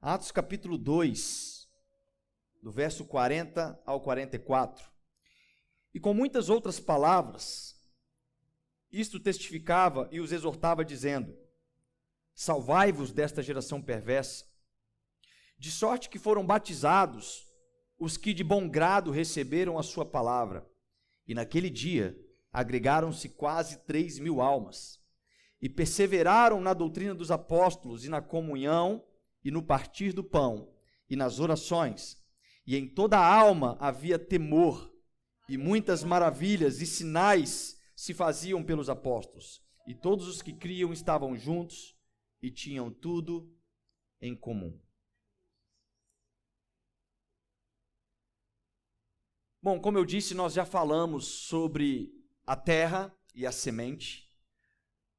Atos capítulo 2, do verso 40 ao 44. E com muitas outras palavras, isto testificava e os exortava, dizendo: salvai-vos desta geração perversa. De sorte que foram batizados os que de bom grado receberam a sua palavra. E naquele dia agregaram-se quase 3.000 almas. E perseveraram na doutrina dos apóstolos, e na comunhão, e no partir do pão, e nas orações. E em toda a alma havia temor, e muitas maravilhas e sinais se faziam pelos apóstolos. E todos os que criam estavam juntos, e tinham tudo em comum. Bom, como eu disse, nós já falamos sobre a terra e a semente.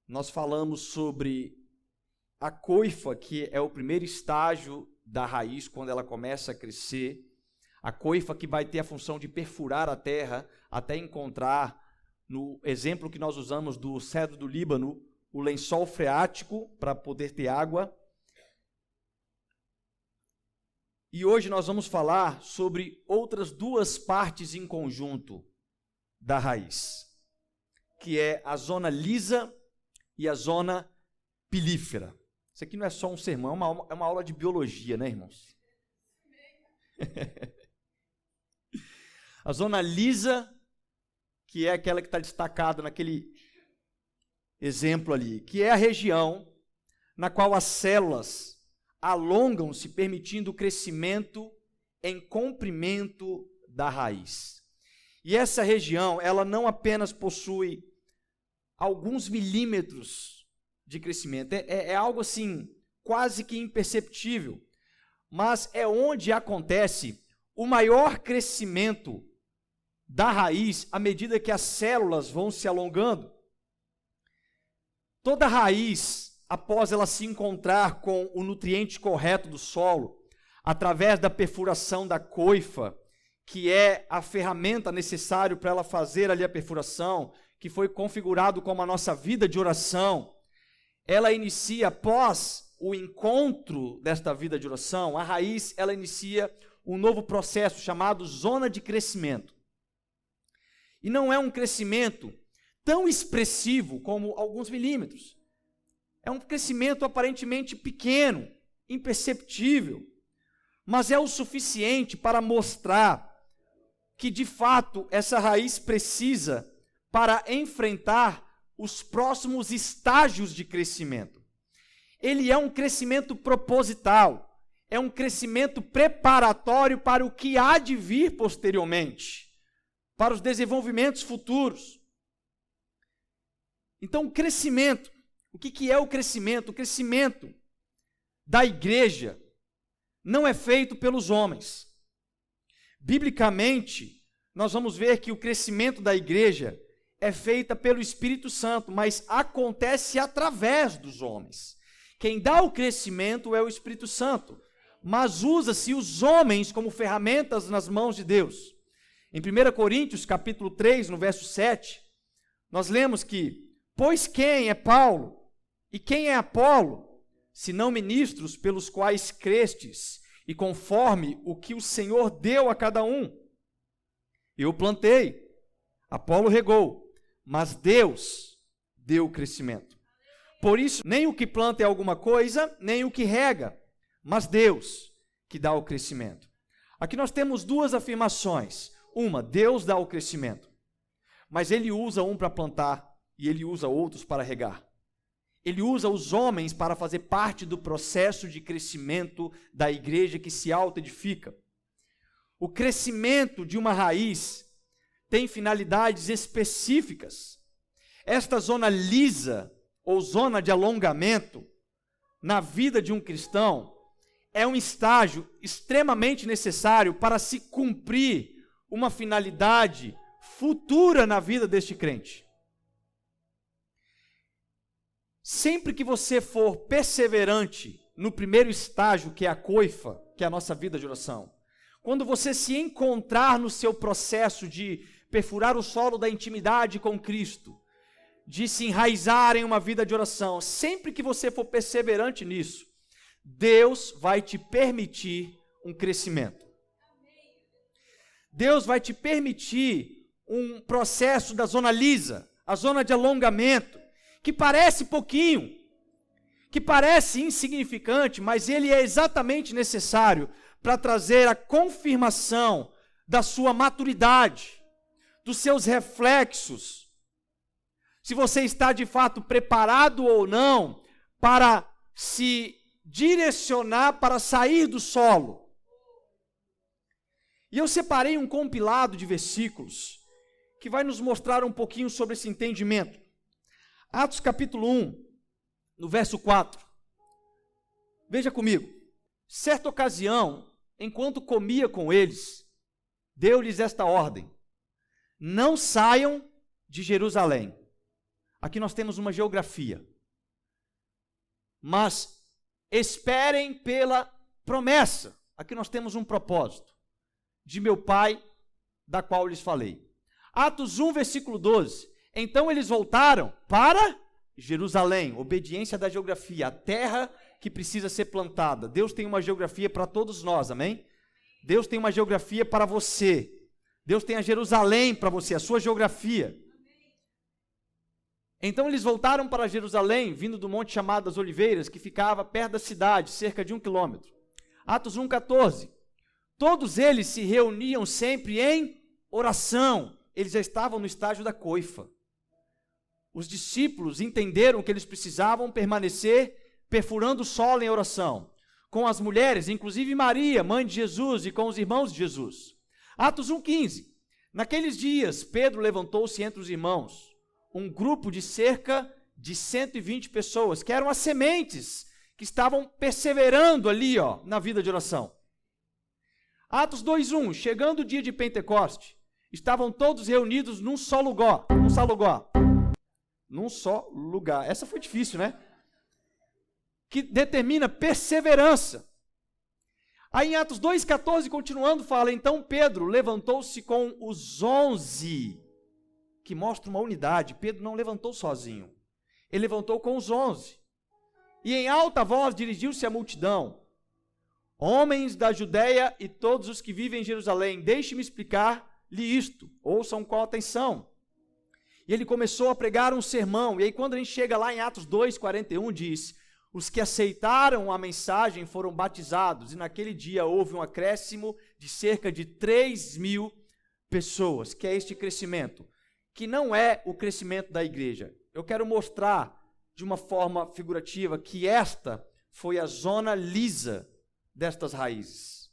Nós falamos sobre a coifa, que é o primeiro estágio da raiz, quando ela começa a crescer. A coifa que vai ter a função de perfurar a terra até encontrar, no exemplo que nós usamos do cedro do Líbano, o lençol freático para poder ter água. E hoje nós vamos falar sobre outras duas partes em conjunto da raiz, que é a zona lisa e a zona pilífera. Isso aqui não é só um sermão, é uma aula de biologia, né, irmãos? A zona lisa, que é aquela que está destacada naquele exemplo ali, que é a região na qual as células alongam-se, permitindo o crescimento em comprimento da raiz. E essa região, ela não apenas possui alguns milímetros de crescimento, é algo assim, quase que imperceptível, mas é onde acontece o maior crescimento da raiz à medida que as células vão se alongando. Toda raiz, após ela se encontrar com o nutriente correto do solo, através da perfuração da coifa, que é a ferramenta necessária para ela fazer ali a perfuração, que foi configurado como a nossa vida de oração, ela inicia, após o encontro desta vida de oração, a raiz, ela inicia um novo processo chamado zona de crescimento. E não é um crescimento tão expressivo como alguns milímetros. É um crescimento aparentemente pequeno, imperceptível, mas é o suficiente para mostrar que, de fato, essa raiz precisa para enfrentar os próximos estágios de crescimento. Ele é um crescimento proposital, é um crescimento preparatório para o que há de vir posteriormente, para os desenvolvimentos futuros. Então, o crescimento, o que é o crescimento? O crescimento da igreja não é feito pelos homens. Biblicamente, nós vamos ver que o crescimento da igreja é feito pelo Espírito Santo, mas acontece através dos homens. Quem dá o crescimento é o Espírito Santo, mas usa-se os homens como ferramentas nas mãos de Deus. Em 1 Coríntios, capítulo 3, no verso 7, nós lemos que: pois quem é Paulo e quem é Apolo, senão ministros pelos quais crestes, e conforme o que o Senhor deu a cada um? Eu plantei, Apolo regou, mas Deus deu o crescimento. Por isso, nem o que planta é alguma coisa, nem o que rega, mas Deus que dá o crescimento. Aqui nós temos duas afirmações. Uma, Deus dá o crescimento, mas Ele usa um para plantar e Ele usa outros para regar. Ele usa os homens para fazer parte do processo de crescimento da igreja que se auto-edifica. O crescimento de uma raiz tem finalidades específicas. Esta zona lisa, ou zona de alongamento, na vida de um cristão, é um estágio extremamente necessário para se cumprir uma finalidade futura na vida deste crente. Sempre que você for perseverante no primeiro estágio, que é a coifa, que é a nossa vida de oração, quando você se encontrar no seu processo de perfurar o solo da intimidade com Cristo, de se enraizar em uma vida de oração, sempre que você for perseverante nisso, Deus vai te permitir um crescimento. Deus vai te permitir um processo da zona lisa, a zona de alongamento, que parece pouquinho, que parece insignificante, mas ele é exatamente necessário para trazer a confirmação da sua maturidade, dos seus reflexos, se você está de fato preparado ou não para se direcionar para sair do solo. E eu separei um compilado de versículos que vai nos mostrar um pouquinho sobre esse entendimento. Atos capítulo 1, no verso 4. Veja comigo. Certa ocasião, enquanto comia com eles, deu-lhes esta ordem: não saiam de Jerusalém. Aqui nós temos uma geografia. Mas esperem pela promessa. Aqui nós temos um propósito. De meu Pai, da qual lhes falei. Atos 1, versículo 12. Então eles voltaram para Jerusalém. Obediência da geografia. A terra que precisa ser plantada. Deus tem uma geografia para todos nós, amém? Deus tem uma geografia para você. Deus tem a Jerusalém para você, a sua geografia. Então eles voltaram para Jerusalém, vindo do monte chamado das Oliveiras, que ficava perto da cidade, cerca de 1 quilômetro. Atos 1,14. Todos eles se reuniam sempre em oração. Eles já estavam no estágio da coifa. Os discípulos entenderam que eles precisavam permanecer perfurando o solo em oração, com as mulheres, inclusive Maria, mãe de Jesus, e com os irmãos de Jesus. Atos 1,15. Naqueles dias, Pedro levantou-se entre os irmãos, um grupo de cerca de 120 pessoas, que eram as sementes que estavam perseverando ali, na vida de oração. Atos 2:1, chegando o dia de Pentecoste, estavam todos reunidos num só lugar. Essa foi difícil, né? Que determina perseverança. Aí em Atos 2,14, continuando, fala: então Pedro levantou-se com os 11, que mostra uma unidade. Pedro não levantou sozinho, ele levantou com os 11. E em alta voz dirigiu-se à multidão: homens da Judéia e todos os que vivem em Jerusalém, deixe-me explicar-lhe isto, ouçam com atenção. E ele começou a pregar um sermão, e aí quando a gente chega lá em Atos 2,41, diz: os que aceitaram a mensagem foram batizados, e naquele dia houve um acréscimo de cerca de 3.000 pessoas, que é este crescimento, que não é o crescimento da igreja. Eu quero mostrar de uma forma figurativa que esta foi a zona lisa destas raízes.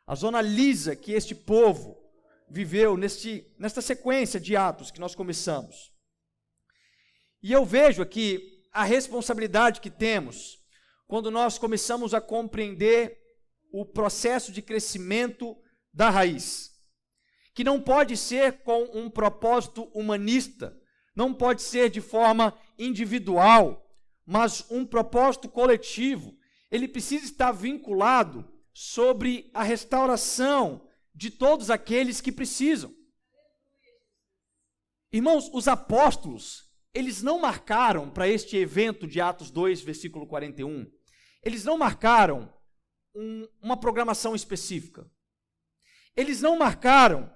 A zona lisa que este povo viveu nesta sequência de atos que nós começamos. E eu vejo aqui a responsabilidade que temos quando nós começamos a compreender o processo de crescimento da raiz, que não pode ser com um propósito humanista, não pode ser de forma individual, mas um propósito coletivo. Ele precisa estar vinculado sobre a restauração de todos aqueles que precisam. Irmãos, os apóstolos, eles não marcaram para este evento de Atos 2, versículo 41, eles não marcaram uma programação específica. Eles não marcaram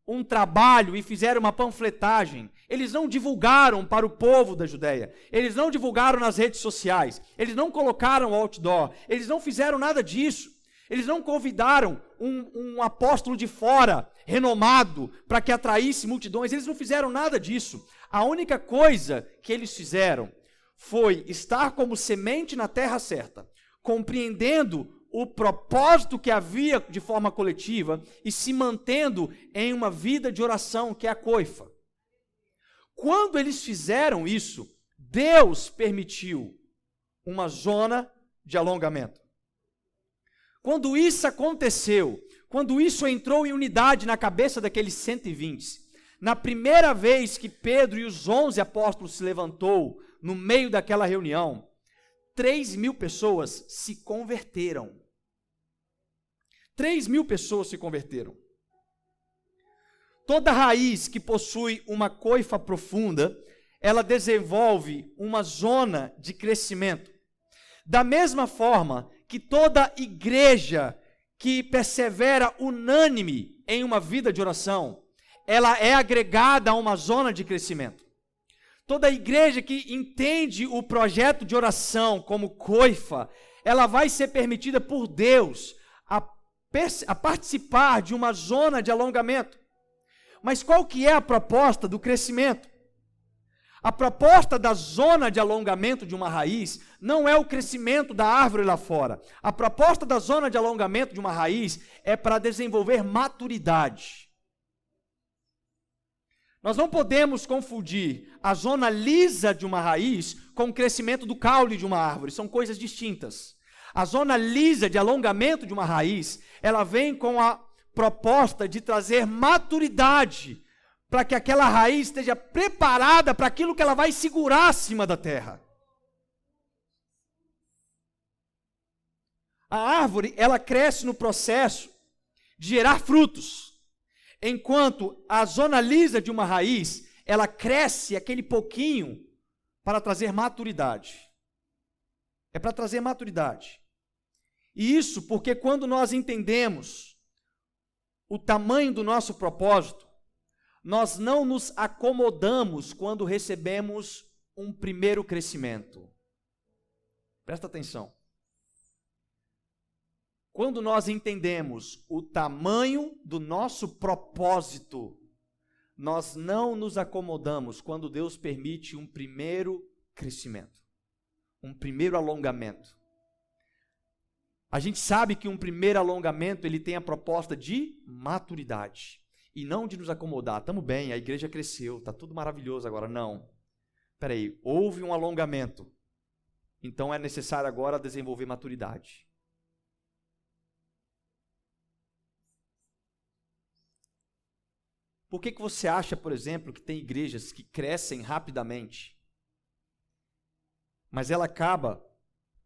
um trabalho e fizeram uma panfletagem. Eles não divulgaram para o povo da Judéia. Eles não divulgaram nas redes sociais. Eles não colocaram outdoor. Eles não fizeram nada disso. Eles não convidaram um apóstolo de fora, renomado, para que atraísse multidões. Eles não fizeram nada disso. A única coisa que eles fizeram foi estar como semente na terra certa, compreendendo o propósito que havia de forma coletiva e se mantendo em uma vida de oração, que é a coifa. Quando eles fizeram isso, Deus permitiu uma zona de alongamento. Quando isso aconteceu, quando isso entrou em unidade na cabeça daqueles 120, na primeira vez que Pedro e os 11 apóstolos se levantou no meio daquela reunião, 3.000 pessoas se converteram. 3.000 pessoas se converteram. Toda raiz que possui uma coifa profunda, ela desenvolve uma zona de crescimento. Da mesma forma que toda igreja que persevera unânime em uma vida de oração, ela é agregada a uma zona de crescimento. Toda igreja que entende o projeto de oração como coifa, ela vai ser permitida por Deus a participar de uma zona de alongamento. Mas qual que é a proposta do crescimento? A proposta da zona de alongamento de uma raiz não é o crescimento da árvore lá fora. A proposta da zona de alongamento de uma raiz é para desenvolver maturidade. Nós não podemos confundir a zona lisa de uma raiz com o crescimento do caule de uma árvore. São coisas distintas. A zona lisa de alongamento de uma raiz, ela vem com a proposta de trazer maturidade para que aquela raiz esteja preparada para aquilo que ela vai segurar acima da terra. A árvore, ela cresce no processo de gerar frutos, enquanto a zona lisa de uma raiz, ela cresce aquele pouquinho para trazer maturidade. É para trazer maturidade. E isso porque quando nós entendemos o tamanho do nosso propósito, nós não nos acomodamos quando recebemos um primeiro crescimento. Presta atenção. Quando nós entendemos o tamanho do nosso propósito, nós não nos acomodamos quando Deus permite um primeiro crescimento, um primeiro alongamento. A gente sabe que um primeiro alongamento, ele tem a proposta de maturidade. E não de nos acomodar. Estamos bem, a igreja cresceu, está tudo maravilhoso agora. Não. Espera aí, houve um alongamento. Então é necessário agora desenvolver maturidade. Por que você acha, por exemplo, que tem igrejas que crescem rapidamente, mas ela acaba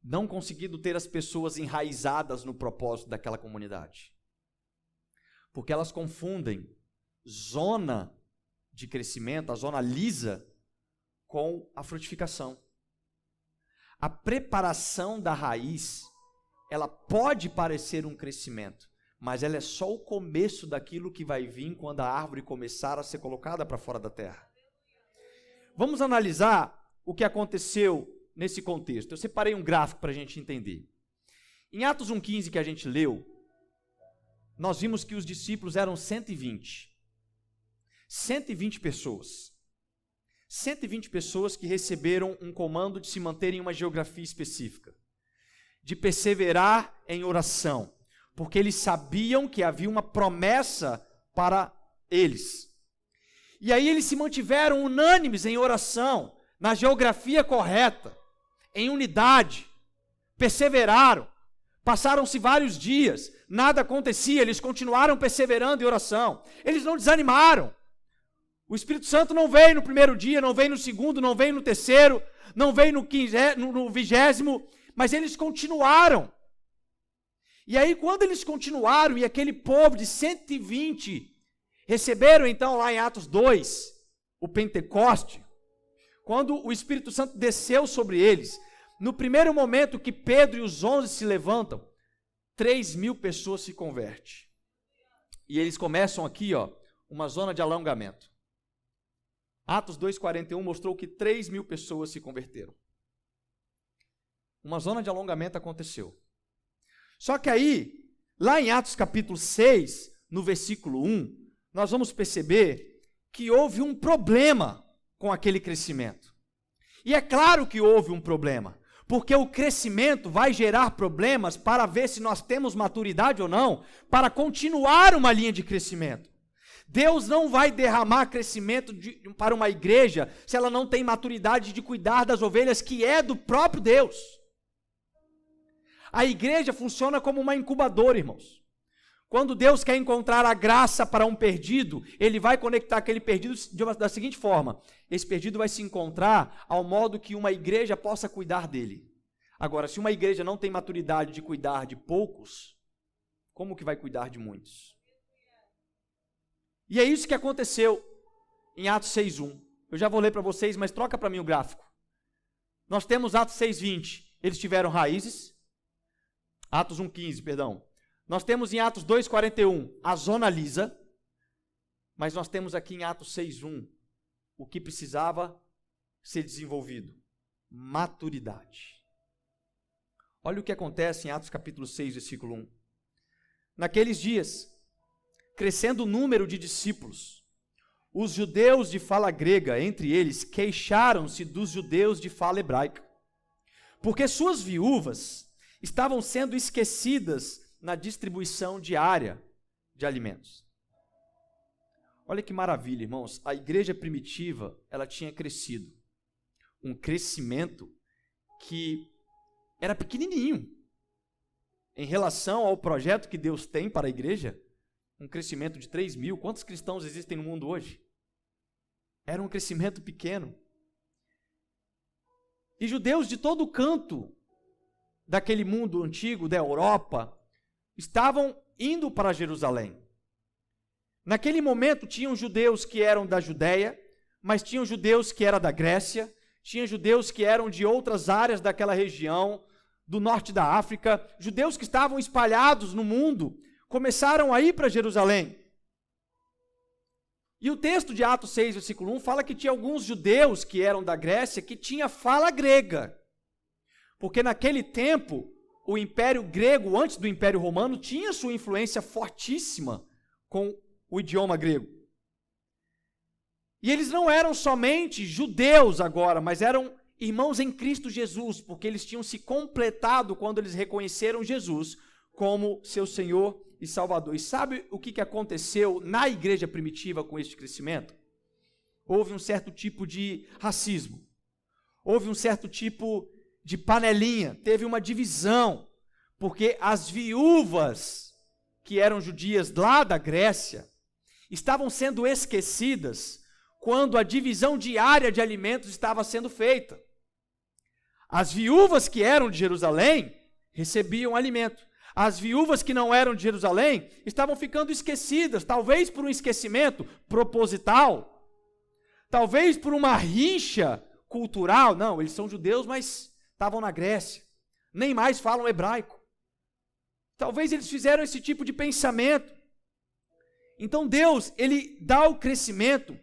não conseguindo ter as pessoas enraizadas no propósito daquela comunidade? Porque elas confundem zona de crescimento, a zona lisa, com a frutificação. A preparação da raiz, ela pode parecer um crescimento, mas ela é só o começo daquilo que vai vir quando a árvore começar a ser colocada para fora da terra. Vamos analisar o que aconteceu nesse contexto. Eu separei um gráfico para a gente entender. Em Atos 1,15 que a gente leu, nós vimos que os discípulos eram 120. 120 pessoas. 120 pessoas que receberam um comando de se manterem em uma geografia específica, de perseverar em oração, porque eles sabiam que havia uma promessa para eles. E aí eles se mantiveram unânimes em oração, na geografia correta, em unidade, perseveraram. Passaram-se vários dias, nada acontecia, eles continuaram perseverando em oração. Eles não desanimaram. O Espírito Santo não veio no primeiro dia, não veio no segundo, não veio no terceiro, não veio no 20º, mas eles continuaram. E aí, quando eles continuaram, e aquele povo de 120 receberam, então, lá em Atos 2, o Pentecoste, quando o Espírito Santo desceu sobre eles, no primeiro momento que Pedro e os 11 se levantam, 3.000 pessoas se convertem. E eles começam aqui, uma zona de alongamento. Atos 2,41 mostrou que 3.000 pessoas se converteram. Uma zona de alongamento aconteceu. Só que aí, lá em Atos capítulo 6, no versículo 1, nós vamos perceber que houve um problema com aquele crescimento. E é claro que houve um problema, porque o crescimento vai gerar problemas para ver se nós temos maturidade ou não, para continuar uma linha de crescimento. Deus não vai derramar crescimento para uma igreja se ela não tem maturidade de cuidar das ovelhas, que é do próprio Deus. A igreja funciona como uma incubadora, irmãos. Quando Deus quer encontrar a graça para um perdido, Ele vai conectar aquele perdido da seguinte forma: esse perdido vai se encontrar ao modo que uma igreja possa cuidar dele. Agora, se uma igreja não tem maturidade de cuidar de poucos, como que vai cuidar de muitos? E é isso que aconteceu em Atos 6:1. Eu já vou ler para vocês, mas troca para mim o gráfico. Nós temos Atos 6:20. Eles tiveram raízes, Atos 1,15, perdão. Nós temos em Atos 2,41 a zona lisa, mas nós temos aqui em Atos 6,1 o que precisava ser desenvolvido: maturidade. Olha o que acontece em Atos capítulo 6, versículo 1. Naqueles dias, crescendo o número de discípulos, os judeus de fala grega, entre eles, queixaram-se dos judeus de fala hebraica, porque suas viúvas estavam sendo esquecidas na distribuição diária de alimentos. Olha que maravilha, irmãos. A igreja primitiva, ela tinha crescido. Um crescimento que era pequenininho em relação ao projeto que Deus tem para a igreja. Um crescimento de 3.000. Quantos cristãos existem no mundo hoje? Era um crescimento pequeno. E judeus de todo canto daquele mundo antigo, da Europa, estavam indo para Jerusalém. Naquele momento tinham judeus que eram da Judéia, mas tinham judeus que eram da Grécia, tinha judeus que eram de outras áreas daquela região, do norte da África, judeus que estavam espalhados no mundo, começaram a ir para Jerusalém. E o texto de Atos 6, versículo 1, fala que tinha alguns judeus que eram da Grécia que tinha fala grega. Porque naquele tempo, o Império Grego, antes do Império Romano, tinha sua influência fortíssima com o idioma grego. E eles não eram somente judeus agora, mas eram irmãos em Cristo Jesus, porque eles tinham se completado quando eles reconheceram Jesus como seu Senhor e Salvador. E sabe o que aconteceu na igreja primitiva com este crescimento? Houve um certo tipo de racismo, houve um certo tipo de panelinha, teve uma divisão, porque as viúvas que eram judias lá da Grécia estavam sendo esquecidas quando a divisão diária de alimentos estava sendo feita. As viúvas que eram de Jerusalém recebiam alimento. As viúvas que não eram de Jerusalém estavam ficando esquecidas, talvez por um esquecimento proposital, talvez por uma rixa cultural. Não, eles são judeus, mas estavam na Grécia, nem mais falam hebraico. Talvez eles fizeram esse tipo de pensamento. Então Deus, Ele dá o crescimento,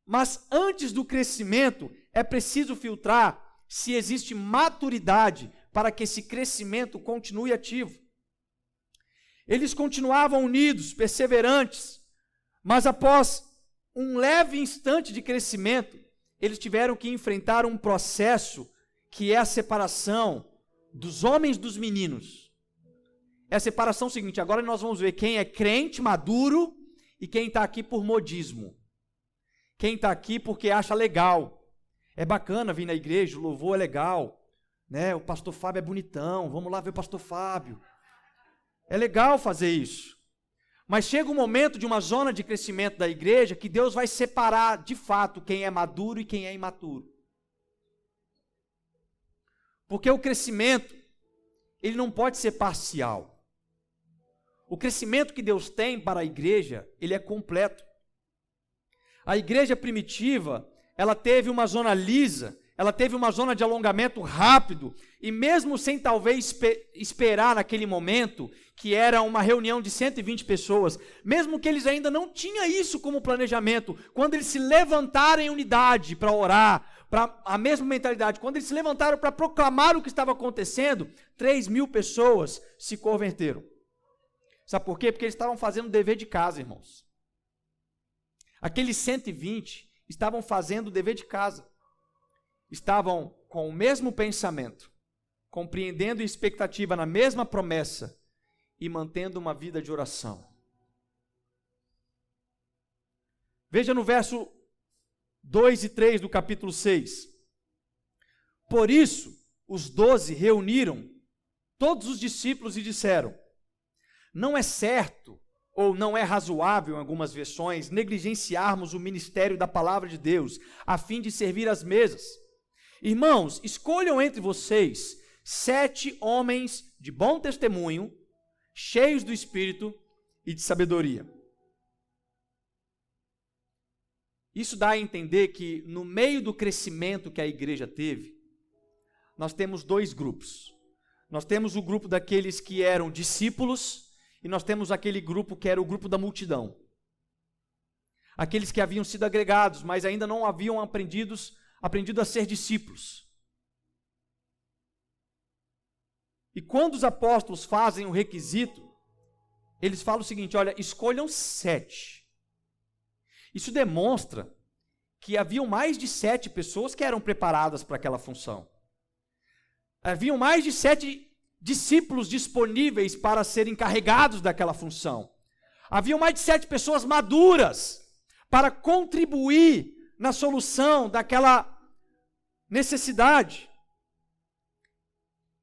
mas antes do crescimento é preciso filtrar se existe maturidade para que esse crescimento continue ativo. Eles continuavam unidos, perseverantes, mas após um leve instante de crescimento, eles tiveram que enfrentar um processo que é a separação dos homens dos meninos. É a separação seguinte: agora nós vamos ver quem é crente, maduro, e quem está aqui por modismo. Quem está aqui porque acha legal. É bacana vir na igreja, o louvor é legal, né? O pastor Fábio é bonitão, vamos lá ver o pastor Fábio. É legal fazer isso. Mas chega um momento de uma zona de crescimento da igreja que Deus vai separar de fato quem é maduro e quem é imaturo. Porque o crescimento, ele não pode ser parcial. O crescimento que Deus tem para a igreja, ele é completo. A igreja primitiva, ela teve uma zona lisa, ela teve uma zona de alongamento rápido, e mesmo sem talvez esperar naquele momento, que era uma reunião de 120 pessoas, mesmo que eles ainda não tinham isso como planejamento, quando eles se levantaram em unidade para orar, para a mesma mentalidade, quando eles se levantaram para proclamar o que estava acontecendo, 3.000 pessoas se converteram. Sabe por quê? Porque eles estavam fazendo o dever de casa, irmãos. Aqueles 120 estavam fazendo o dever de casa. Estavam com o mesmo pensamento, compreendendo a expectativa na mesma promessa e mantendo uma vida de oração. Veja no verso 2 e 3 do capítulo 6. Por isso, os 12 reuniram todos os discípulos e disseram: não é certo, ou não é razoável, em algumas versões, negligenciarmos o ministério da palavra de Deus, a fim de servir às mesas. Irmãos, escolham entre vocês 7 homens de bom testemunho, cheios do Espírito e de sabedoria. Isso dá a entender que, no meio do crescimento que a igreja teve, nós temos 2 grupos. Nós temos o grupo daqueles que eram discípulos e nós temos aquele grupo que era o grupo da multidão. Aqueles que haviam sido agregados, mas ainda não haviam aprendido a ser discípulos. E quando os apóstolos fazem o requisito, eles falam o seguinte: olha, escolham 7. Isso demonstra que haviam mais de 7 pessoas que eram preparadas para aquela função. Haviam mais de 7 discípulos disponíveis para serem encarregados daquela função. Haviam mais de 7 pessoas maduras para contribuir na solução daquela necessidade.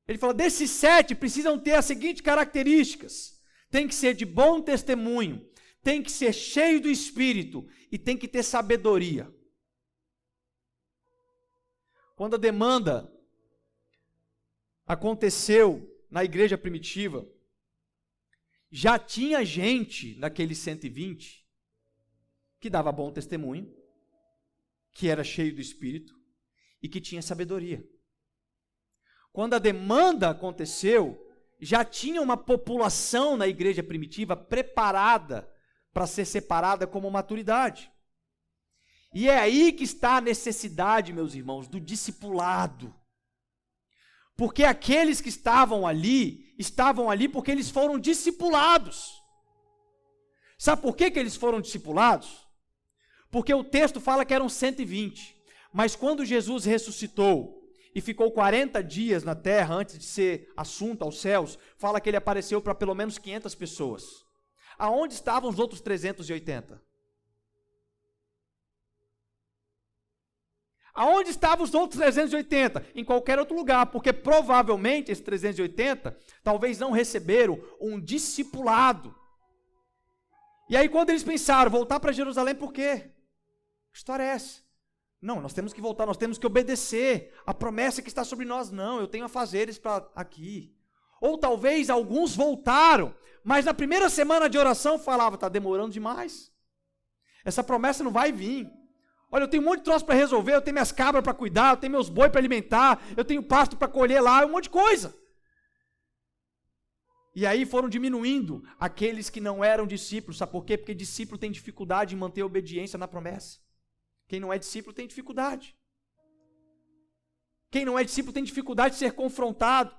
Ele fala, desses 7 precisam ter as seguintes características: tem que ser de bom testemunho, tem que ser cheio do Espírito e tem que ter sabedoria. Quando a demanda aconteceu na igreja primitiva, já tinha gente naqueles 120 que dava bom testemunho, que era cheio do Espírito e que tinha sabedoria. Quando a demanda aconteceu, já tinha uma população na igreja primitiva preparada para ser separada como maturidade. E é aí que está a necessidade, meus irmãos, do discipulado. Porque aqueles que estavam ali porque eles foram discipulados. Sabe por que eles foram discipulados? Porque o texto fala que eram 120, mas quando Jesus ressuscitou e ficou 40 dias na terra antes de ser assunto aos céus, fala que ele apareceu para pelo menos 500 pessoas. Aonde estavam os outros 380? Aonde estavam os outros 380? Em qualquer outro lugar, porque provavelmente esses 380 talvez não receberam um discipulado. E aí quando eles pensaram, voltar para Jerusalém por quê? Que história é essa? Não, nós temos que voltar, nós temos que obedecer a promessa que está sobre nós. Não, eu tenho afazeres para aqui. Ou talvez alguns voltaram, mas na primeira semana de oração falava, está demorando demais. Essa promessa não vai vir. Olha, eu tenho um monte de troço para resolver, eu tenho minhas cabras para cuidar, eu tenho meus boi para alimentar, eu tenho pasto para colher lá, um monte de coisa. E aí foram diminuindo aqueles que não eram discípulos. Sabe por quê? Porque discípulo tem dificuldade em manter a obediência na promessa. Quem não é discípulo tem dificuldade. Quem não é discípulo tem dificuldade de ser confrontado.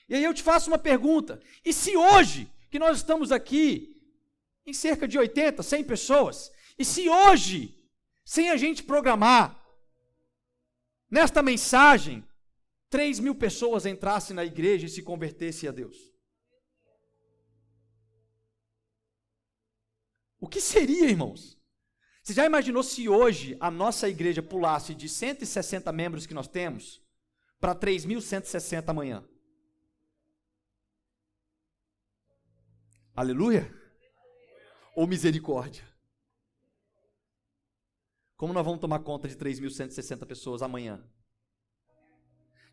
E aí eu te faço uma pergunta: e se hoje, que nós estamos aqui em cerca de 80, 100 pessoas, e se hoje, sem a gente programar, nesta mensagem, 3.000 pessoas entrassem na igreja e se convertessem a Deus? O que seria, irmãos? Você já imaginou se hoje a nossa igreja pulasse de 160 membros que nós temos para 3.160 amanhã? Aleluia? Ou misericórdia? Como nós vamos tomar conta de 3.160 pessoas amanhã?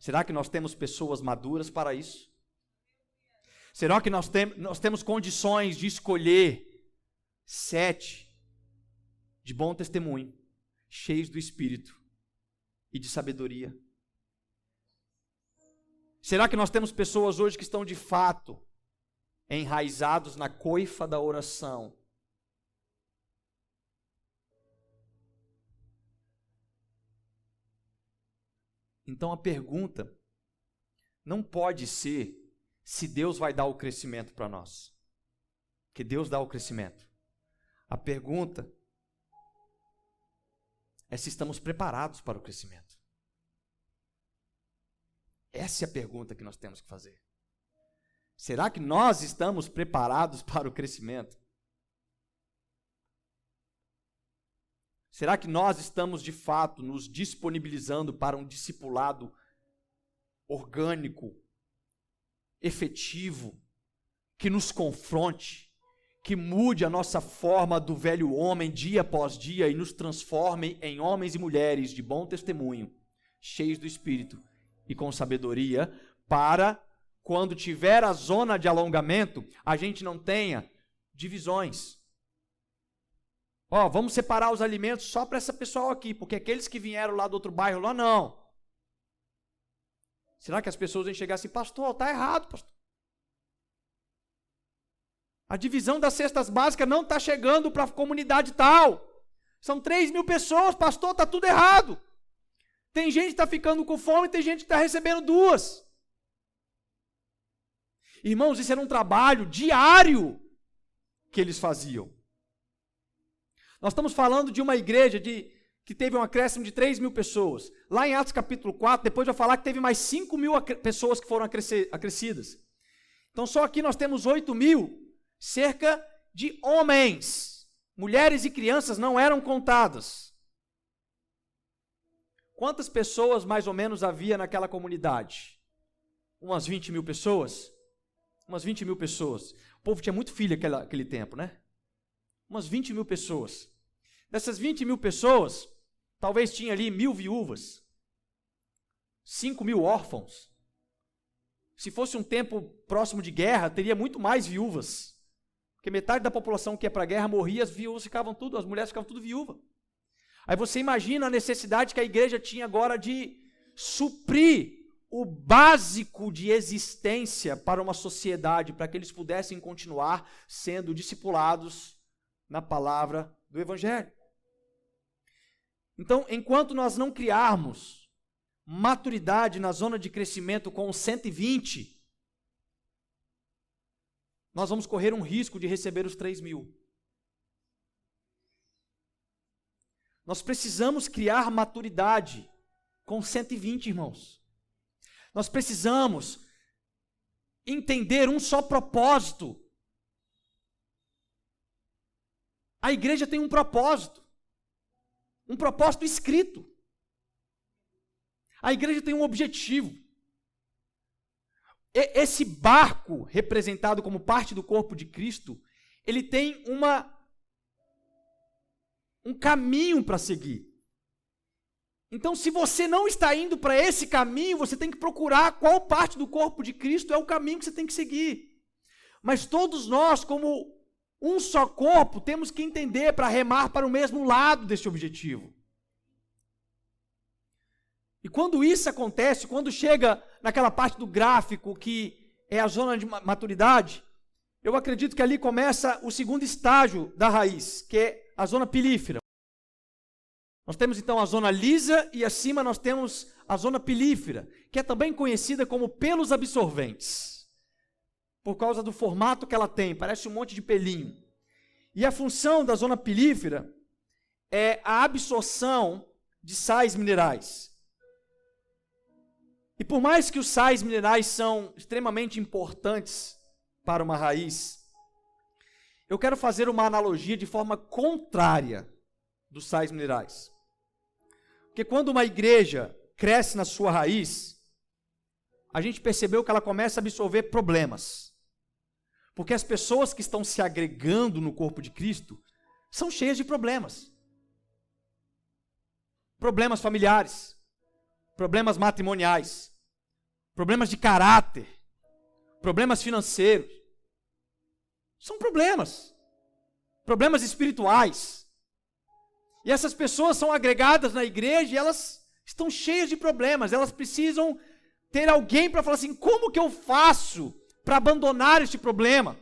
Será que nós temos pessoas maduras para isso? Será que nós temos condições de escolher 7 de bom testemunho, cheios do Espírito e de sabedoria? Será que nós temos pessoas hoje que estão de fato enraizados na coifa da oração? Então a pergunta não pode ser se Deus vai dar o crescimento para nós, que Deus dá o crescimento. A pergunta é se estamos preparados para o crescimento. Essa é a pergunta que nós temos que fazer. Será que nós estamos preparados para o crescimento? Será que nós estamos de fato nos disponibilizando para um discipulado orgânico, efetivo, que nos confronte, que mude a nossa forma do velho homem dia após dia e nos transforme em homens e mulheres de bom testemunho, cheios do Espírito e com sabedoria, para quando tiver a zona de alongamento, a gente não tenha divisões. Vamos separar os alimentos só para essa pessoal aqui, porque aqueles que vieram lá do outro bairro lá, não. Será que as pessoas vão chegar assim, pastor, está errado, pastor. A divisão das cestas básicas não está chegando para a comunidade tal. São 3.000 pessoas, pastor, está tudo errado. Tem gente que está ficando com fome, tem gente que está recebendo 2. Irmãos, isso era um trabalho diário que eles faziam. Nós estamos falando de uma igreja que teve um acréscimo de 3.000 pessoas. Lá em Atos capítulo 4, depois vai falar que teve mais 5.000 pessoas que foram acrescidas. Então só aqui nós temos 8.000, cerca de homens. Mulheres e crianças não eram contadas. Quantas pessoas mais ou menos havia naquela comunidade? Umas 20.000 pessoas? Umas 20.000 pessoas. O povo tinha muito filho naquele tempo, né? Umas 20.000 pessoas. Dessas 20.000 pessoas, talvez tinha ali 1.000 viúvas, 5.000 órfãos. Se fosse um tempo próximo de guerra, teria muito mais viúvas. Porque metade da população que ia para a guerra morria, as viúvas ficavam tudo, as mulheres ficavam tudo viúvas. Aí você imagina a necessidade que a igreja tinha agora de suprir o básico de existência para uma sociedade, para que eles pudessem continuar sendo discipulados na palavra do Evangelho. Então, enquanto nós não criarmos maturidade na zona de crescimento com os 120, nós vamos correr um risco de receber os 3.000. Nós precisamos criar maturidade com 120, irmãos. Nós precisamos entender um só propósito. A igreja tem um propósito escrito. A igreja tem um objetivo. Esse barco, representado como parte do corpo de Cristo, ele tem um caminho para seguir. Então, se você não está indo para esse caminho, você tem que procurar qual parte do corpo de Cristo é o caminho que você tem que seguir. Mas todos nós, como um só corpo, temos que entender para remar para o mesmo lado desse objetivo. E quando isso acontece, quando chega naquela parte do gráfico que é a zona de maturidade, eu acredito que ali começa o segundo estágio da raiz, que é a zona pilífera. Nós temos então a zona lisa e acima nós temos a zona pilífera, que é também conhecida como pelos absorventes, por causa do formato que ela tem, parece um monte de pelinho. E a função da zona pilífera é a absorção de sais minerais. E por mais que os sais minerais são extremamente importantes para uma raiz, eu quero fazer uma analogia de forma contrária dos sais minerais. Porque quando uma igreja cresce na sua raiz, a gente percebeu que ela começa a absorver problemas. Porque as pessoas que estão se agregando no corpo de Cristo são cheias de problemas. Problemas familiares, problemas matrimoniais, problemas de caráter, problemas financeiros. São problemas espirituais. E essas pessoas são agregadas na igreja e elas estão cheias de problemas. Elas precisam ter alguém para falar assim, como que eu faço para abandonar este problema?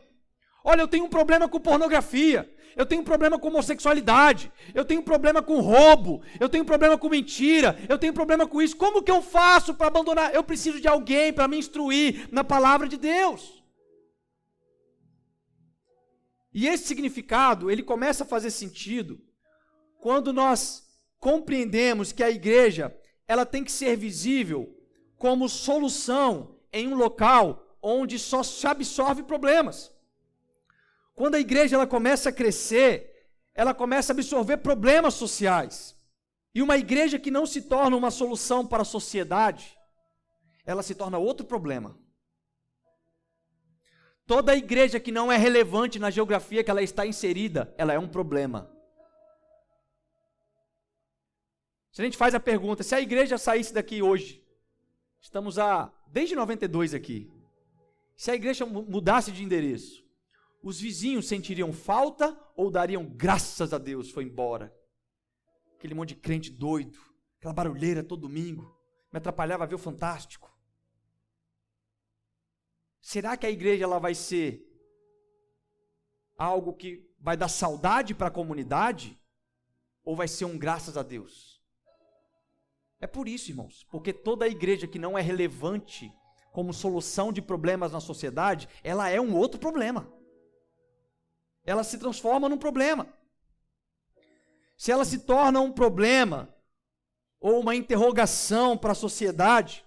Olha, eu tenho um problema com pornografia, eu tenho um problema com homossexualidade, eu tenho um problema com roubo, eu tenho um problema com mentira, eu tenho um problema com isso. Como que eu faço para abandonar? Eu preciso de alguém para me instruir na palavra de Deus. E esse significado, ele começa a fazer sentido quando nós compreendemos que a igreja, ela tem que ser visível como solução em um local onde só se absorve problemas. Quando a igreja ela começa a crescer, ela começa a absorver problemas sociais. E uma igreja que não se torna uma solução para a sociedade, ela se torna outro problema. Toda igreja que não é relevante na geografia que ela está inserida, ela é um problema. Se a gente faz a pergunta, se a igreja saísse daqui hoje, estamos desde 92 aqui, se a igreja mudasse de endereço, os vizinhos sentiriam falta ou dariam graças a Deus, foi embora? Aquele monte de crente doido, aquela barulheira todo domingo, me atrapalhava a ver o Fantástico. será que a igreja ela vai ser algo que vai dar saudade para a comunidade? Ou vai ser um graças a Deus? É por isso, irmãos, porque toda igreja que não é relevante como solução de problemas na sociedade, ela é um outro problema. Ela se transforma num problema. Se ela se torna um problema ou uma interrogação para a sociedade,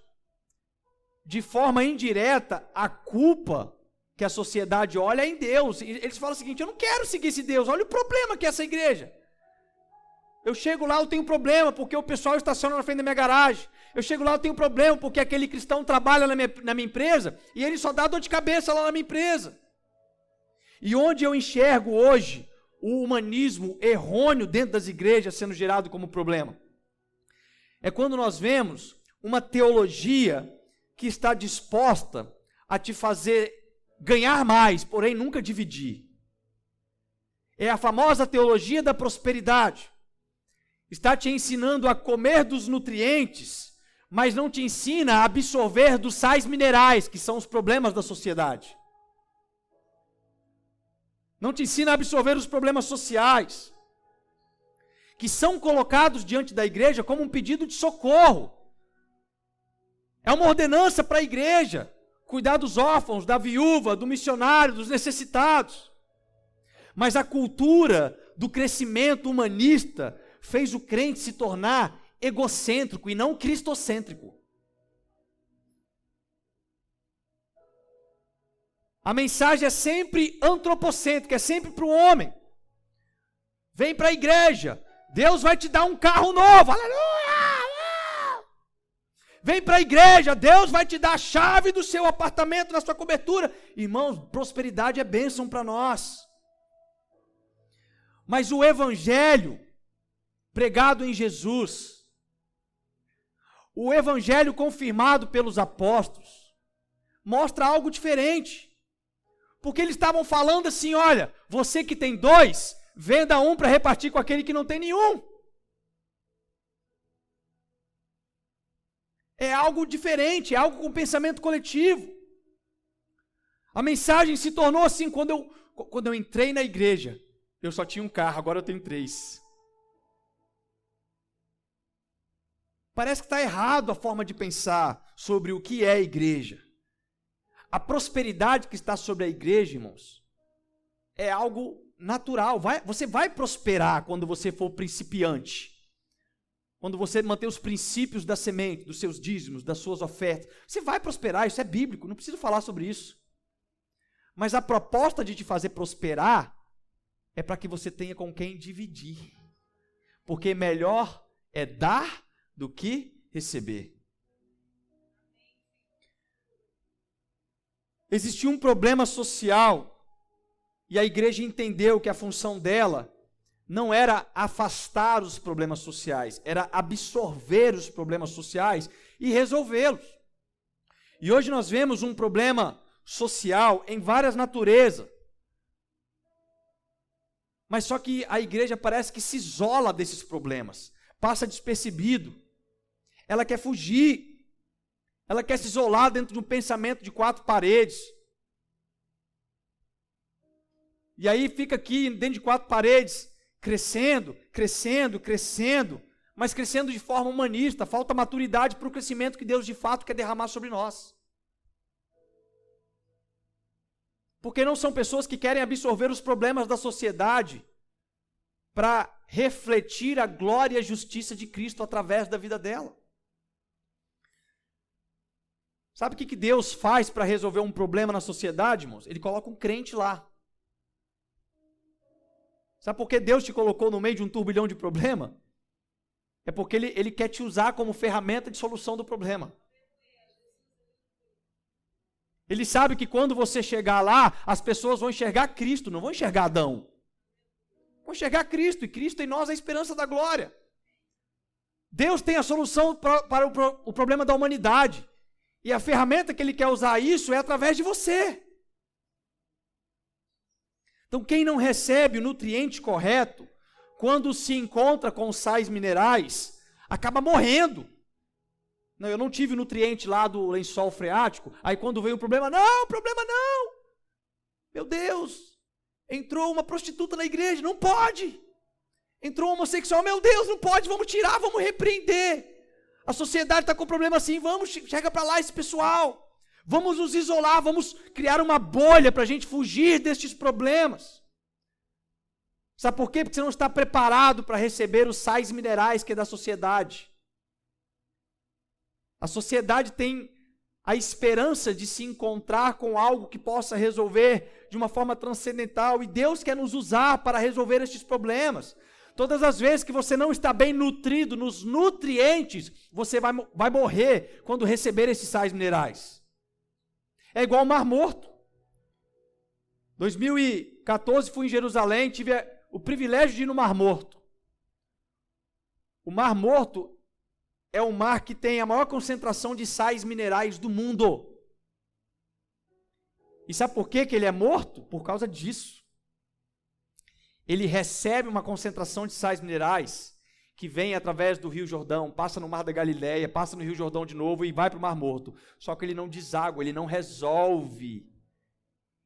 de forma indireta, a culpa que a sociedade olha é em Deus. Eles falam o seguinte: eu não quero seguir esse Deus, olha o problema que é essa igreja. Eu chego lá, eu tenho problema porque o pessoal estaciona na frente da minha garagem. Eu chego lá, eu tenho problema porque aquele cristão trabalha na minha empresa e ele só dá dor de cabeça lá na minha empresa. E onde eu enxergo hoje o humanismo errôneo dentro das igrejas sendo gerado como problema? É quando nós vemos uma teologia que está disposta a te fazer ganhar mais, porém nunca dividir. É a famosa teologia da prosperidade. Está te ensinando a comer dos nutrientes, mas não te ensina a absorver dos sais minerais, que são os problemas da sociedade. Não te ensina a absorver os problemas sociais, que são colocados diante da igreja como um pedido de socorro. É uma ordenança para a igreja, cuidar dos órfãos, da viúva, do missionário, dos necessitados. Mas a cultura do crescimento humanista fez o crente se tornar egocêntrico e não cristocêntrico. A mensagem é sempre antropocêntrica, é sempre para o homem. Vem para a igreja, Deus vai te dar um carro novo, aleluia! Vem para a igreja, Deus vai te dar a chave do seu apartamento, na sua cobertura. Irmãos, prosperidade é bênção para nós. Mas o evangelho pregado em Jesus, o evangelho confirmado pelos apóstolos, mostra algo diferente. Porque eles estavam falando assim: olha, você que tem 2, venda 1 para repartir com aquele que não tem nenhum. É algo diferente, é algo com pensamento coletivo. A mensagem se tornou assim: quando eu entrei na igreja, eu só tinha um carro, agora eu tenho 3. Parece que está errado a forma de pensar sobre o que é a igreja. A prosperidade que está sobre a igreja, irmãos, é algo natural. Você vai prosperar quando você for principiante. Quando você manter os princípios da semente, dos seus dízimos, das suas ofertas. Você vai prosperar, isso é bíblico, não preciso falar sobre isso. Mas a proposta de te fazer prosperar é para que você tenha com quem dividir. Porque melhor é dar do que receber. Existia um problema social e a igreja entendeu que a função dela não era afastar os problemas sociais, era absorver os problemas sociais e resolvê-los. E hoje nós vemos um problema social em várias naturezas. Mas só que a igreja parece que se isola desses problemas, passa despercebido. Ela quer fugir. Ela quer se isolar dentro de um pensamento de 4 paredes. E aí fica aqui dentro de 4 paredes, crescendo, mas crescendo de forma humanista. Falta maturidade para o crescimento que Deus de fato quer derramar sobre nós. Porque não são pessoas que querem absorver os problemas da sociedade para refletir a glória e a justiça de Cristo através da vida dela. Sabe o que Deus faz para resolver um problema na sociedade, irmãos? Ele coloca um crente lá. Sabe por que Deus te colocou no meio de um turbilhão de problema? É porque Ele quer te usar como ferramenta de solução do problema. Ele sabe que quando você chegar lá, as pessoas vão enxergar Cristo, não vão enxergar Adão. Vão enxergar Cristo, e Cristo em nós é a esperança da glória. Deus tem a solução para o problema da humanidade. E a ferramenta que Ele quer usar isso é através de você. Então, quem não recebe o nutriente correto, quando se encontra com sais minerais, acaba morrendo. Não, eu não tive nutriente lá do lençol freático. Aí quando veio o problema não. Meu Deus, entrou uma prostituta na igreja, não pode. Entrou um homossexual, meu Deus, não pode, vamos tirar, vamos repreender. A sociedade está com problema assim, vamos, chega para lá esse pessoal. Vamos nos isolar, vamos criar uma bolha para a gente fugir destes problemas. Sabe por quê? Porque você não está preparado para receber os sais minerais que é da sociedade. A sociedade tem a esperança de se encontrar com algo que possa resolver de uma forma transcendental, e Deus quer nos usar para resolver estes problemas. Todas as vezes que você não está bem nutrido nos nutrientes, você vai morrer quando receber esses sais minerais. É igual ao Mar Morto. 2014 fui em Jerusalém, tive o privilégio de ir no Mar Morto. O Mar Morto é o mar que tem a maior concentração de sais minerais do mundo. E sabe por que ele é morto? Por causa disso. Ele recebe uma concentração de sais minerais que vem através do Rio Jordão, passa no Mar da Galileia, passa no Rio Jordão de novo e vai para o Mar Morto. Só que ele não deságua, ele não resolve.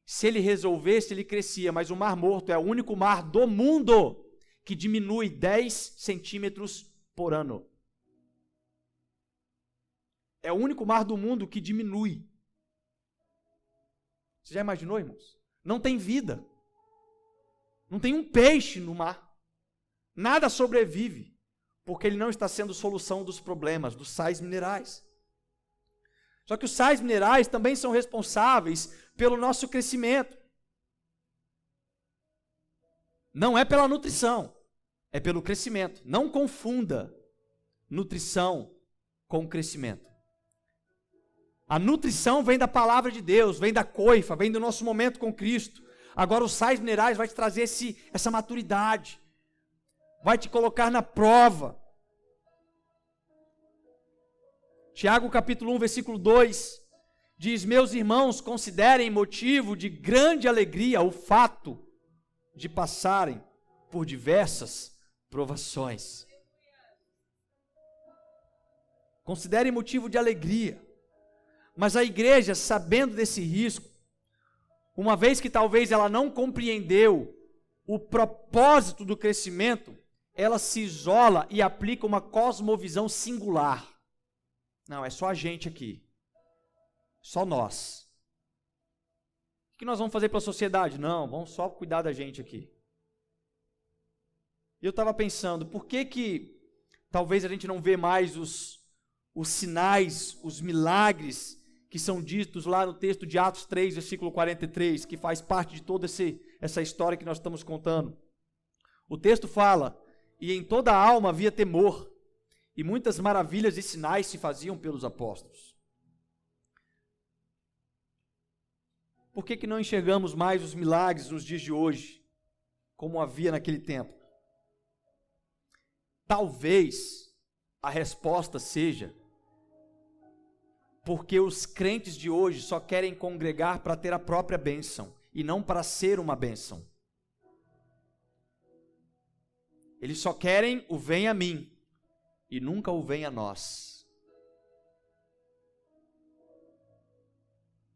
Se ele resolvesse, ele crescia, mas o Mar Morto é o único mar do mundo que diminui 10 centímetros por ano. É o único mar do mundo que diminui. Você já imaginou, irmãos? Não tem vida. Não tem um peixe no mar. Nada sobrevive, porque ele não está sendo solução dos problemas, dos sais minerais. Só que os sais minerais também são responsáveis pelo nosso crescimento. Não é pela nutrição, é pelo crescimento. Não confunda nutrição com crescimento. A nutrição vem da palavra de Deus, vem da coifa, vem do nosso momento com Cristo. Agora os sais minerais vai te trazer essa maturidade, vai te colocar na prova. Tiago capítulo 1, versículo 2, diz: meus irmãos, considerem motivo de grande alegria o fato de passarem por diversas provações. Considerem motivo de alegria. Mas a igreja, sabendo desse risco, uma vez que talvez ela não compreendeu o propósito do crescimento, ela se isola e aplica uma cosmovisão singular. Não, é só a gente aqui. Só nós. O que nós vamos fazer pela sociedade? Não, vamos só cuidar da gente aqui. E eu estava pensando, por que talvez a gente não vê mais os sinais, os milagres que são ditos lá no texto de Atos 3, versículo 43, que faz parte de toda essa história que nós estamos contando. O texto fala: e em toda a alma havia temor, e muitas maravilhas e sinais se faziam pelos apóstolos. Por que não enxergamos mais os milagres nos dias de hoje, como havia naquele tempo? Talvez a resposta seja porque os crentes de hoje só querem congregar para ter a própria bênção e não para ser uma bênção. Eles só querem o vem a mim e nunca o vem a nós.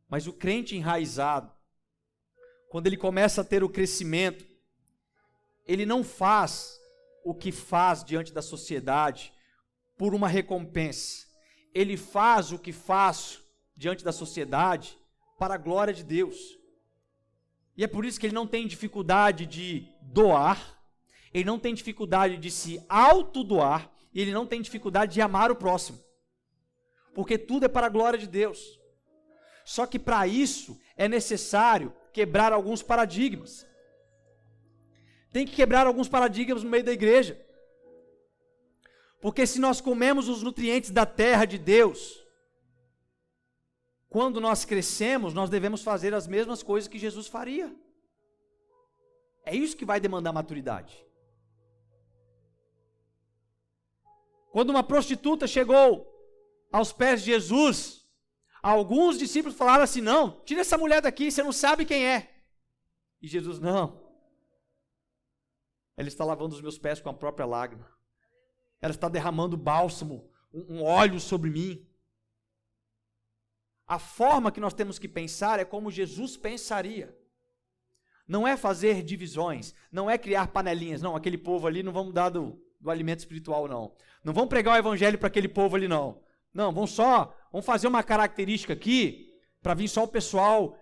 Mas o crente enraizado, quando ele começa a ter o crescimento, ele não faz o que faz diante da sociedade por uma recompensa. Ele faz o que faz diante da sociedade para a glória de Deus. E é por isso que ele não tem dificuldade de doar, ele não tem dificuldade de se autodoar, e ele não tem dificuldade de amar o próximo. Porque tudo é para a glória de Deus. Só que para isso é necessário quebrar alguns paradigmas. Tem que quebrar alguns paradigmas no meio da igreja. Porque se nós comemos os nutrientes da terra de Deus, quando nós crescemos, nós devemos fazer as mesmas coisas que Jesus faria. É isso que vai demandar maturidade. Quando uma prostituta chegou aos pés de Jesus, alguns discípulos falaram assim: não, tira essa mulher daqui, você não sabe quem é. E Jesus: não, ela está lavando os meus pés com a própria lágrima. Ela está derramando bálsamo um óleo sobre mim. A forma que nós temos que pensar é como Jesus pensaria. Não é fazer divisões, não é criar panelinhas. Não, aquele povo ali não vamos dar do alimento espiritual, não. Não vamos pregar o evangelho para aquele povo ali, não. Não, vamos fazer uma característica aqui para vir só o pessoal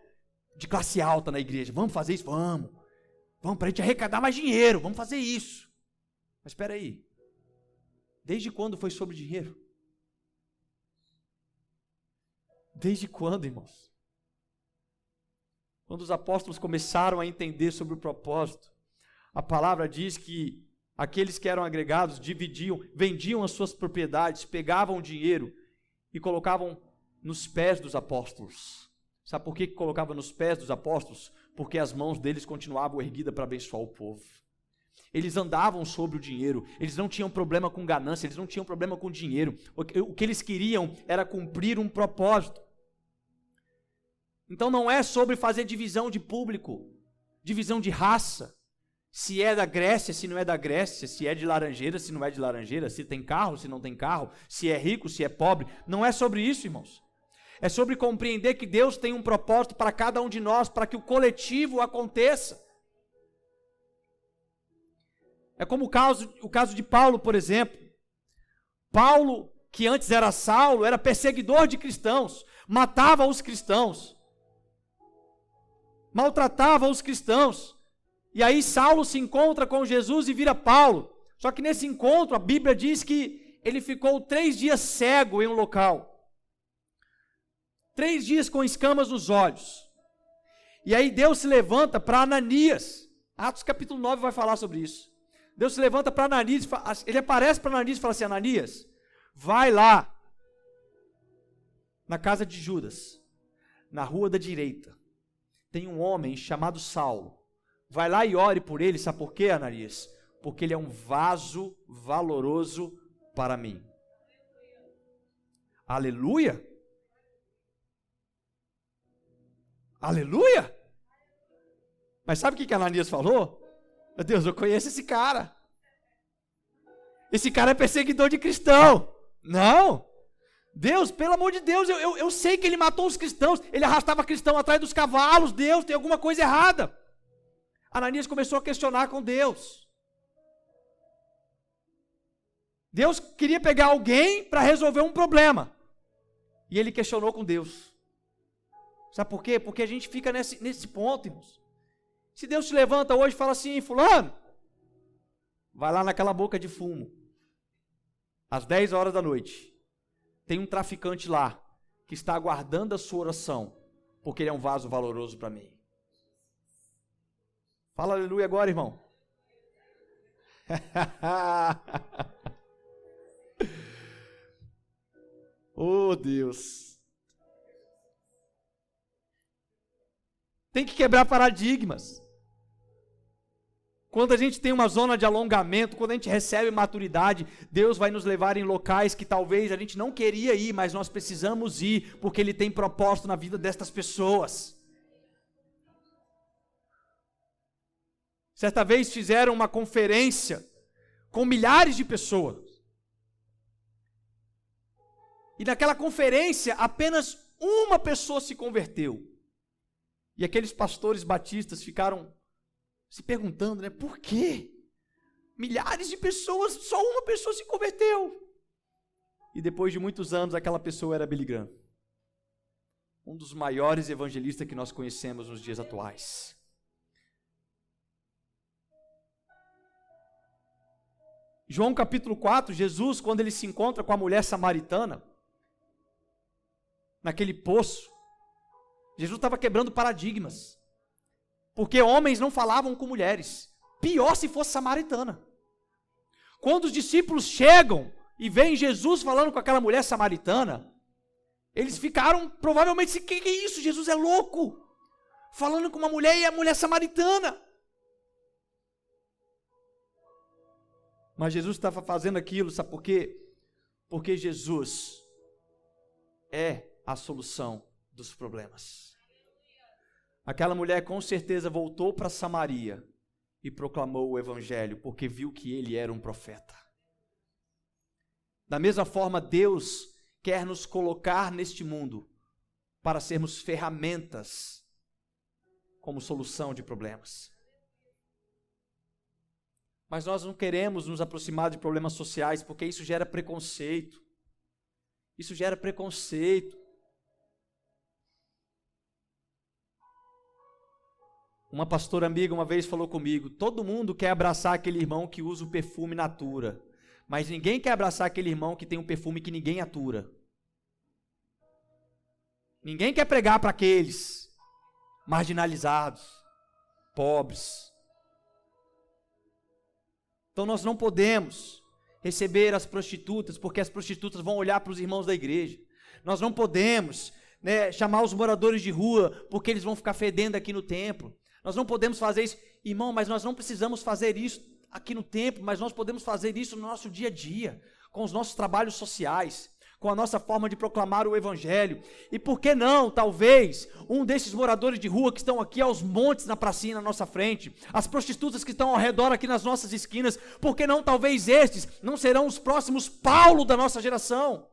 de classe alta na igreja. Vamos fazer isso? Vamos para a gente arrecadar mais dinheiro, vamos fazer isso. Mas espera aí, desde quando foi sobre dinheiro? Desde quando, irmãos? Quando os apóstolos começaram a entender sobre o propósito, a palavra diz que aqueles que eram agregados vendiam as suas propriedades, pegavam o dinheiro e colocavam nos pés dos apóstolos. Sabe por que colocava nos pés dos apóstolos? Porque as mãos deles continuavam erguidas para abençoar o povo. Eles andavam sobre o dinheiro, eles não tinham problema com ganância, eles não tinham problema com dinheiro. O que eles queriam era cumprir um propósito. Então não é sobre fazer divisão de público, divisão de raça, se é da Grécia, se não é da Grécia, se é de Laranjeira, se não é de Laranjeira, se tem carro, se não tem carro, se é rico, se é pobre. Não é sobre isso, irmãos. É sobre compreender que Deus tem um propósito para cada um de nós, para que o coletivo aconteça. É como o caso de Paulo, por exemplo. Paulo, que antes era Saulo, era perseguidor de cristãos, matava os cristãos, maltratava os cristãos. E aí Saulo se encontra com Jesus e vira Paulo. Só que nesse encontro a Bíblia diz que ele ficou 3 dias cego em um local. 3 dias com escamas nos olhos. E aí Deus se levanta para Ananias. Atos capítulo 9 vai falar sobre isso. Deus se levanta para Ananias, ele aparece para Ananias e fala assim: Ananias, vai lá na casa de Judas, na rua da direita. Tem um homem chamado Saulo. Vai lá e ore por ele. Sabe por quê, Ananias? Porque ele é um vaso valoroso para mim. Aleluia! Aleluia! Mas sabe o que Ananias falou? Meu Deus, eu conheço esse cara. Esse cara é perseguidor de cristão. Não! Deus, pelo amor de Deus, eu sei que ele matou os cristãos, ele arrastava cristão atrás dos cavalos. Deus, tem alguma coisa errada. Ananias começou a questionar com Deus. Deus queria pegar alguém para resolver um problema. E ele questionou com Deus. Sabe por quê? Porque a gente fica nesse ponto, irmãos. Se Deus te levanta hoje e fala assim: fulano, vai lá naquela boca de fumo, às 10 horas da noite. Tem um traficante lá, que está aguardando a sua oração, porque ele é um vaso valoroso para mim. Fala aleluia agora, irmão. Oh, Deus. Tem que quebrar paradigmas. Quando a gente tem uma zona de alongamento, quando a gente recebe maturidade, Deus vai nos levar em locais que talvez a gente não queria ir, mas nós precisamos ir, porque Ele tem propósito na vida destas pessoas. Certa vez fizeram uma conferência com milhares de pessoas. E naquela conferência, apenas uma pessoa se converteu. E aqueles pastores batistas ficaram se perguntando, né? Por quê? Milhares de pessoas, só uma pessoa se converteu. E depois de muitos anos, aquela pessoa era Billy Graham. Um dos maiores evangelistas que nós conhecemos nos dias atuais. João capítulo 4, Jesus, quando ele se encontra com a mulher samaritana, naquele poço, Jesus estava quebrando paradigmas. Porque homens não falavam com mulheres. Pior se fosse samaritana. Quando os discípulos chegam e veem Jesus falando com aquela mulher samaritana, eles ficaram provavelmente assim: que é isso? Jesus é louco. Falando com uma mulher e a mulher samaritana. Mas Jesus estava fazendo aquilo, sabe por quê? Porque Jesus é a solução dos problemas. Aquela mulher com certeza voltou para Samaria e proclamou o evangelho, porque viu que ele era um profeta. Da mesma forma, Deus quer nos colocar neste mundo para sermos ferramentas como solução de problemas. Mas nós não queremos nos aproximar de problemas sociais, porque isso gera preconceito. Isso gera preconceito. Uma pastora amiga uma vez falou comigo: todo mundo quer abraçar aquele irmão que usa o perfume Natura, mas ninguém quer abraçar aquele irmão que tem um perfume que ninguém atura. Ninguém quer pregar para aqueles marginalizados, pobres. Então nós não podemos receber as prostitutas, porque as prostitutas vão olhar para os irmãos da igreja. Nós não podemos, chamar os moradores de rua, porque eles vão ficar fedendo aqui no templo. Nós não podemos fazer isso. Irmão, mas nós não precisamos fazer isso aqui no templo, mas nós podemos fazer isso no nosso dia a dia, com os nossos trabalhos sociais, com a nossa forma de proclamar o evangelho. E por que não, talvez, um desses moradores de rua que estão aqui aos montes na pracinha na nossa frente, as prostitutas que estão ao redor aqui nas nossas esquinas, por que não, talvez estes não serão os próximos Paulo da nossa geração?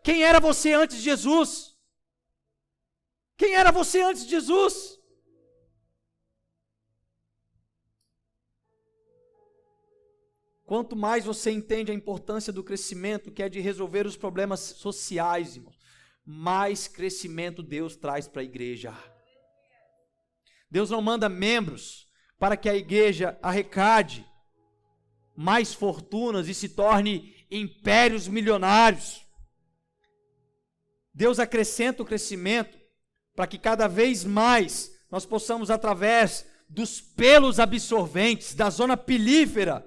Quem era você antes de Jesus? Quem era você antes de Jesus? Quanto mais você entende a importância do crescimento, que é de resolver os problemas sociais, irmãos, mais crescimento Deus traz para a igreja. Deus não manda membros para que a igreja arrecade mais fortunas e se torne impérios milionários. Deus acrescenta o crescimento para que cada vez mais nós possamos, através dos pelos absorventes, da zona pilífera,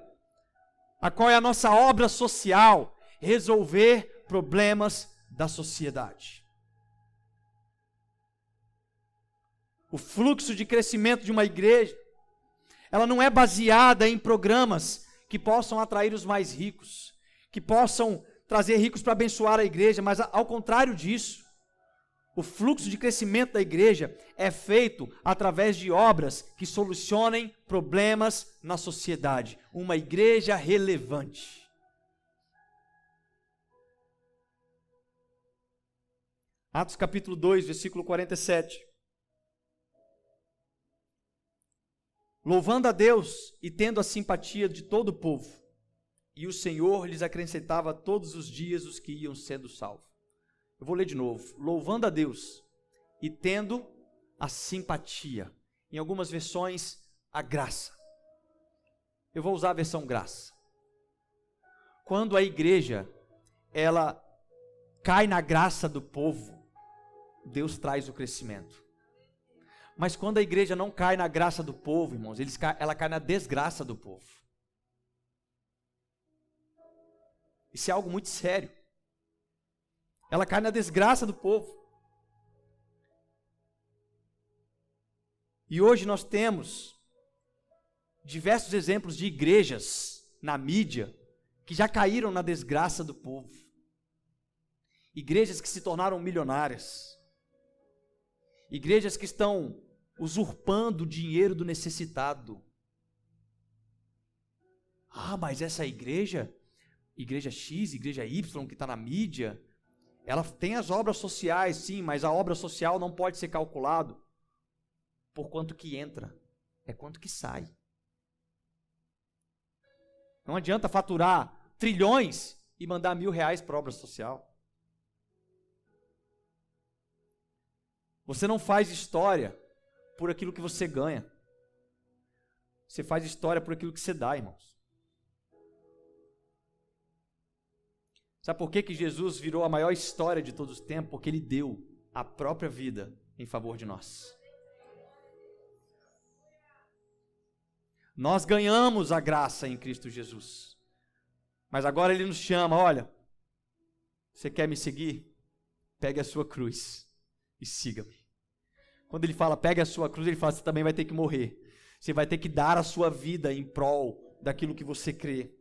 a qual é a nossa obra social, resolver problemas da sociedade. O fluxo de crescimento de uma igreja, ela não é baseada em programas que possam atrair os mais ricos, que possam trazer ricos para abençoar a igreja, mas ao contrário disso, o fluxo de crescimento da igreja é feito através de obras que solucionem problemas na sociedade. Uma igreja relevante. Atos capítulo 2, versículo 47. Louvando a Deus e tendo a simpatia de todo o povo, e o Senhor lhes acrescentava todos os dias os que iam sendo salvos. Eu vou ler de novo. Louvando a Deus e tendo a simpatia. Em algumas versões, a graça. Eu vou usar a versão graça. Quando a igreja, ela cai na graça do povo, Deus traz o crescimento. Mas quando a igreja não cai na graça do povo, irmãos, ela cai na desgraça do povo. Isso é algo muito sério. Ela cai na desgraça do povo. E hoje nós temos diversos exemplos de igrejas na mídia que já caíram na desgraça do povo. Igrejas que se tornaram milionárias. Igrejas que estão usurpando o dinheiro do necessitado. Ah, mas essa igreja X, igreja Y, que está na mídia, ela tem as obras sociais, sim, mas a obra social não pode ser calculado por quanto que entra, é quanto que sai. Não adianta faturar trilhões e mandar R$1.000 para obra social. Você não faz história por aquilo que você ganha. Você faz história por aquilo que você dá, irmãos. Sabe por que Jesus virou a maior história de todos os tempos? Porque Ele deu a própria vida em favor de nós. Nós ganhamos a graça em Cristo Jesus. Mas agora Ele nos chama, olha, você quer me seguir? Pegue a sua cruz e siga-me. Quando Ele fala, pegue a sua cruz, Ele fala, você também vai ter que morrer. Você vai ter que dar a sua vida em prol daquilo que você crê.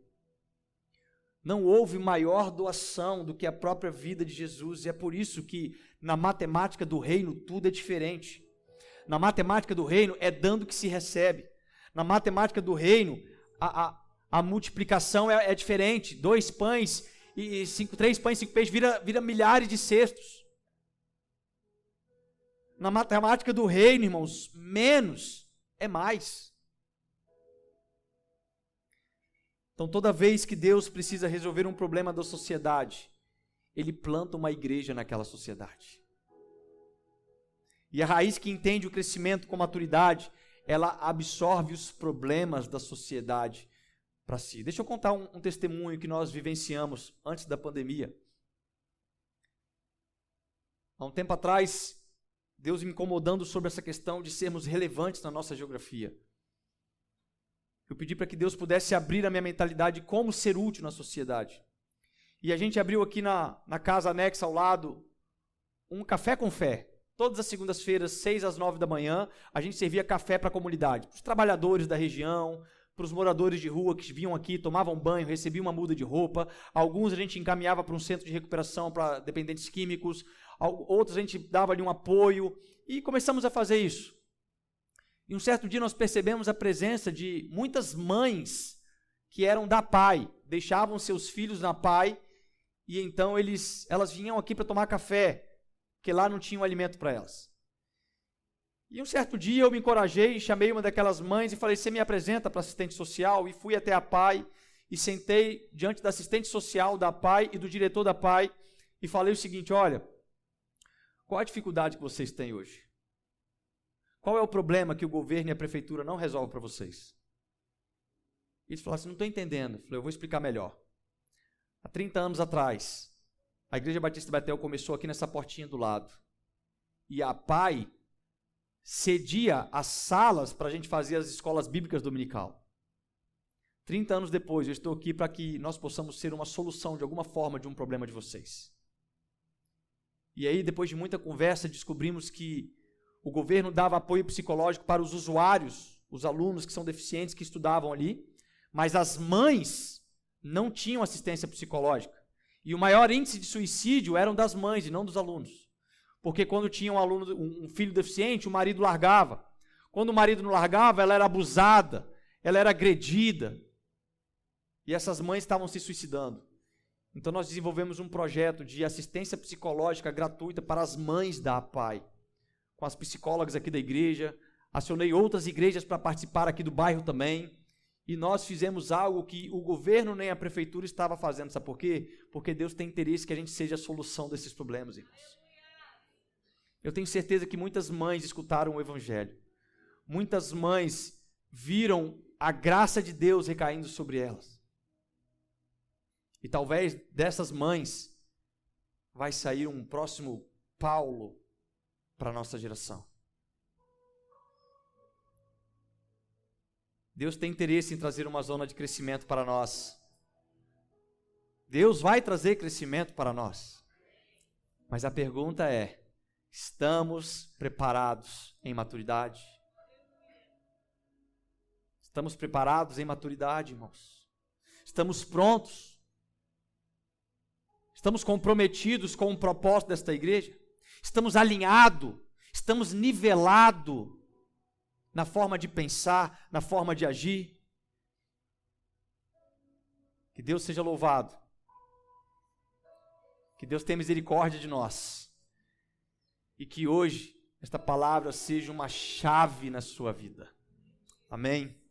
Não houve maior doação do que a própria vida de Jesus, e é por isso que na matemática do reino tudo é diferente. Na matemática do reino é dando que se recebe. Na matemática do reino, A multiplicação é diferente. 2 pães e 3 pães, 5 peixes, vira milhares de cestos. Na matemática do reino, irmãos, menos é mais. Então, toda vez que Deus precisa resolver um problema da sociedade, Ele planta uma igreja naquela sociedade. E a raiz que entende o crescimento com maturidade, ela absorve os problemas da sociedade para si. Deixa eu contar um testemunho que nós vivenciamos antes da pandemia. Há um tempo atrás, Deus me incomodando sobre essa questão de sermos relevantes na nossa geografia. Eu pedi para que Deus pudesse abrir a minha mentalidade de como ser útil na sociedade. E a gente abriu aqui na casa anexa ao lado um café com fé. Todas as segundas-feiras, 6 às 9 da manhã, a gente servia café para a comunidade, para os trabalhadores da região, para os moradores de rua que vinham aqui, tomavam banho, recebiam uma muda de roupa. Alguns a gente encaminhava para um centro de recuperação para dependentes químicos, outros a gente dava ali um apoio e começamos a fazer isso. E um certo dia nós percebemos a presença de muitas mães que eram da PAI, deixavam seus filhos na PAI e então elas vinham aqui para tomar café, porque lá não tinha um alimento para elas. E um certo dia eu me encorajei, chamei uma daquelas mães e falei, você me apresenta para assistente social? E fui até a PAI e sentei diante da assistente social da PAI e do diretor da PAI e falei o seguinte, olha, qual a dificuldade que vocês têm hoje? Qual é o problema que o governo e a prefeitura não resolvem para vocês? E eles falaram assim, não estou entendendo. Eu falei, eu vou explicar melhor. Há 30 anos atrás, a Igreja Batista Betel começou aqui nessa portinha do lado. E a PAI cedia as salas para a gente fazer as escolas bíblicas dominical. 30 anos depois, eu estou aqui para que nós possamos ser uma solução de alguma forma de um problema de vocês. E aí, depois de muita conversa, descobrimos que o governo dava apoio psicológico para os usuários, os alunos que são deficientes, que estudavam ali, mas as mães não tinham assistência psicológica. E o maior índice de suicídio eram das mães e não dos alunos. Porque quando tinha um filho deficiente, o marido largava. Quando o marido não largava, ela era abusada, ela era agredida. E essas mães estavam se suicidando. Então nós desenvolvemos um projeto de assistência psicológica gratuita para as mães da APAI, com as psicólogas aqui da igreja, acionei outras igrejas para participar aqui do bairro também, e nós fizemos algo que o governo nem a prefeitura estava fazendo, sabe por quê? Porque Deus tem interesse que a gente seja a solução desses problemas, irmãos. Eu tenho certeza que muitas mães escutaram o evangelho, muitas mães viram a graça de Deus recaindo sobre elas, e talvez dessas mães vai sair um próximo Paulo para a nossa geração. Deus tem interesse em trazer uma zona de crescimento para nós. Deus vai trazer crescimento para nós. Mas a pergunta é, estamos preparados em maturidade? Estamos preparados em maturidade, irmãos? Estamos prontos? Estamos comprometidos com o propósito desta igreja? Estamos alinhados, estamos nivelados na forma de pensar, na forma de agir. Que Deus seja louvado. Que Deus tenha misericórdia de nós. E que hoje esta palavra seja uma chave na sua vida. Amém.